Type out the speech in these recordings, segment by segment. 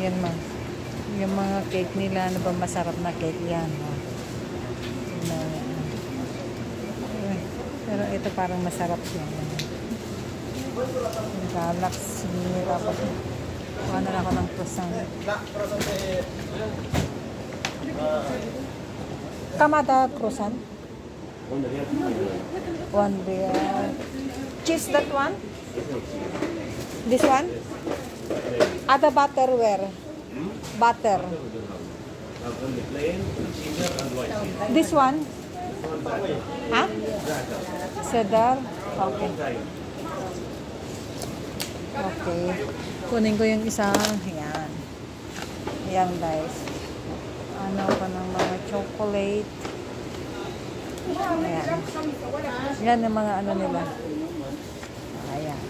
Yan man. Yung mga cake nila, ano ba masarap na cake yan. Oh. Pero ito parang masarap yan. Yung galax. Tapos, kuha na ako ng croissant. Kamada croissant? One real. Cheese that one? This one? Ada butter where? Butter. This one? Huh? Cedar? Okay. Okay. Kunin ko yung isang. Yan. Yan guys. Ano pa ng mga chocolate. Ayan. Yan yung mga ano nila. Ayan.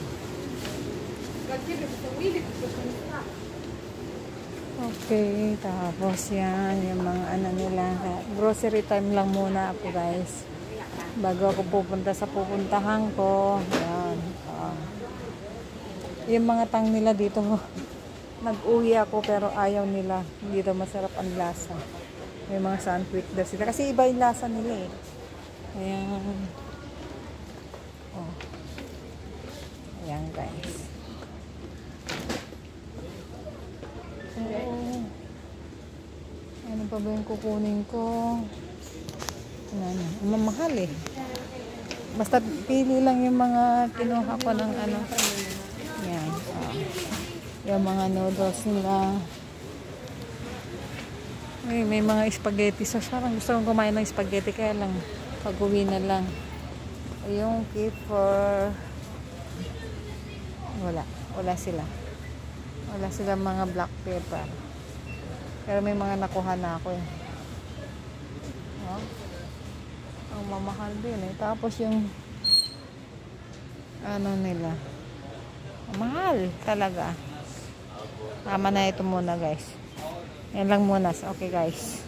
Okay, tapos yan yung mga ano nila. Grocery time lang muna ako guys. Bago ako pupunta sa pupuntahan ko. Ayan. Yung mga tang nila dito. Nag-uwi ako pero ayaw nila. Dito masarap ang lasa. May mga sandwich daw sila. Kasi iba yung lasa nila eh. Ayan. Oh. Ayan guys. Ano pa ba yung kukunin ko? Ano, mamahal eh. Basta pili lang yung mga kinuha ko ng ano. Yan. Yung mga noodles nila. May mga spaghetti sauce. Parang gusto kong kumain ng spaghetti kaya lang pag-uwi na lang. Yung kefir. Wala sila. Wala sila mga black pepper. Pero may mga nakuha na ako eh. Oh. Ang mamahal din eh. Tapos yung ano nila. Mahal talaga. Tama na ito muna guys. Yan lang muna. Okay guys.